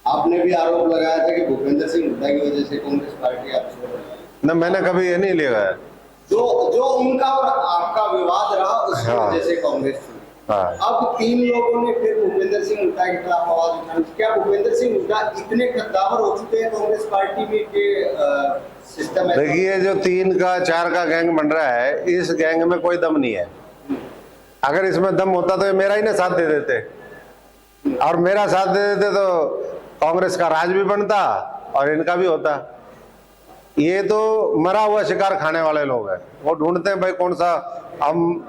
आपने भी आरोप लगाया था कि भूपेंद्र सिंह हुड्डा की वजह से कांग्रेस पार्टी आप छोड़ रही है। न, मैंने कभी ये नहीं लिया है। जो जो उनका और आपका विवाद रहा उसकी हाँ। वजह से कांग्रेस छोड़ी। हाँ। अब 3 लोगों ने फिर भूपेंद्र सिंह हुड्डा के खिलाफ आवाज उठाई। क्या भूपेंद्र सिंह हुड्डा इतने कद्दावर हो चुके हैं कांग्रेस पार्टी में कि सिस्टम? देखिए, जो 3 का 4 का गैंग बन रहा है, इस गैंग में कोई दम नहीं है। अगर इसमें दम होता तो ये मेरा ही ना साथ दे देते, और मेरा साथ दे देते तो कांग्रेस का राज भी बनता और इनका भी होता। ये तो मरा हुआ शिकार खाने वाले लोग हैं, वो ढूंढते हैं भाई कौन सा हम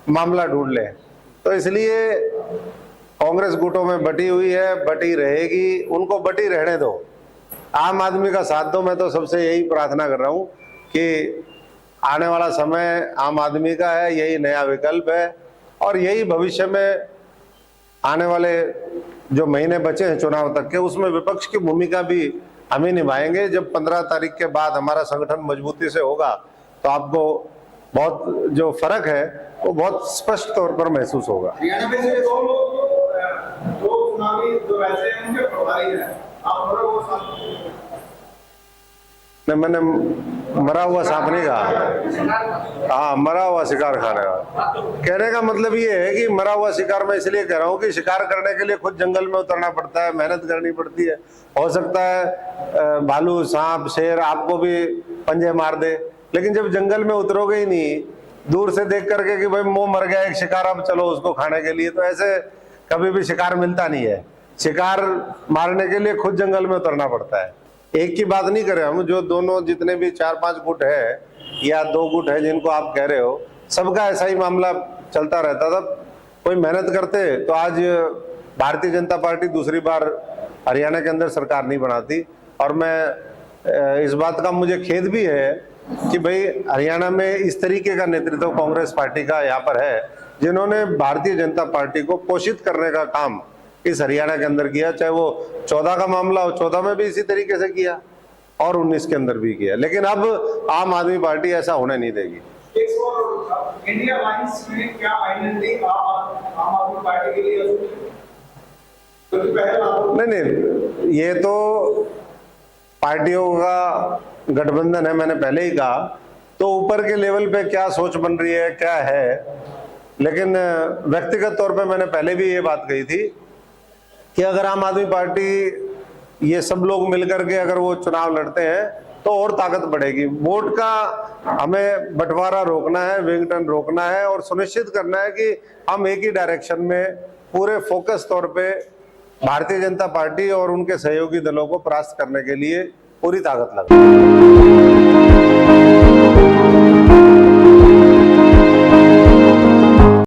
मामला ढूंढ ले। तो इसलिए कांग्रेस गुटों में बटी हुई है, बटी रहेगी, उनको बटी रहने दो, आम आदमी का साथ दो। मैं तो सबसे यही प्रार्थना कर रहा हूं कि आने वाला समय आम आदमी का है, यही नया विकल्प है, और यही भविष्य में आने वाले जो महीने बचे हैं चुनाव तक के, उसमें विपक्ष की भूमिका भी हम ही निभाएंगे। जब 15 तारीख के बाद हमारा संगठन मजबूती से होगा तो आपको बहुत जो फर्क है वो बहुत स्पष्ट तौर पर महसूस होगा। हरियाणा में से दो चुनावी जो वैसे हैं उनके प्रभारी हैं, आप वो नहीं, मैंने मरा हुआ सांप नहीं कहा। हाँ, मरा हुआ शिकार खाने वाला कहने का मतलब ये है कि मरा हुआ शिकार मैं इसलिए कह रहा हूँ कि शिकार करने के लिए खुद जंगल में उतरना पड़ता है, मेहनत करनी पड़ती है। हो सकता है भालू, सांप, शेर आपको भी पंजे मार दे, लेकिन जब जंगल में उतरोगे ही नहीं, दूर से देख करके कि भाई मुंह मर गया एक शिकार, अब चलो उसको खाने के लिए, तो ऐसे कभी भी शिकार मिलता नहीं है। शिकार मारने के लिए खुद जंगल में उतरना पड़ता है। एक की बात नहीं कर रहे हम, जो दोनों जितने भी 4-5 गुट है या 2 गुट है जिनको आप कह रहे हो, सबका ऐसा ही मामला चलता रहता था। कोई मेहनत करते तो आज भारतीय जनता पार्टी दूसरी बार हरियाणा के अंदर सरकार नहीं बनाती। और मैं इस बात का मुझे खेद भी है कि भाई हरियाणा में इस तरीके का नेतृत्व कांग्रेस पार्टी का यहाँ पर है, जिन्होंने भारतीय जनता पार्टी को पोषित करने का काम इस हरियाणा के अंदर किया। चाहे वो 14 का मामला हो, 14 में भी इसी तरीके से किया और 19 के अंदर भी किया, लेकिन अब आम आदमी पार्टी ऐसा होने नहीं देगी। इंडिया अलायंस में क्या आइडेंटिटी आम आदमी पार्टी के लिए? नहीं, ये तो पार्टियों का गठबंधन है, मैंने पहले ही कहा। तो ऊपर के लेवल पे क्या सोच बन रही है, क्या है, लेकिन व्यक्तिगत तौर पे मैंने पहले भी ये बात कही थी कि अगर आम आदमी पार्टी, ये सब लोग मिलकर के अगर वो चुनाव लड़ते हैं तो और ताकत बढ़ेगी। वोट का हमें बंटवारा रोकना है, विघटन रोकना है, और सुनिश्चित करना है कि हम एक ही डायरेक्शन में पूरे फोकस तौर पे भारतीय जनता पार्टी और उनके सहयोगी दलों को परास्त करने के लिए पूरी ताकत लगाएं।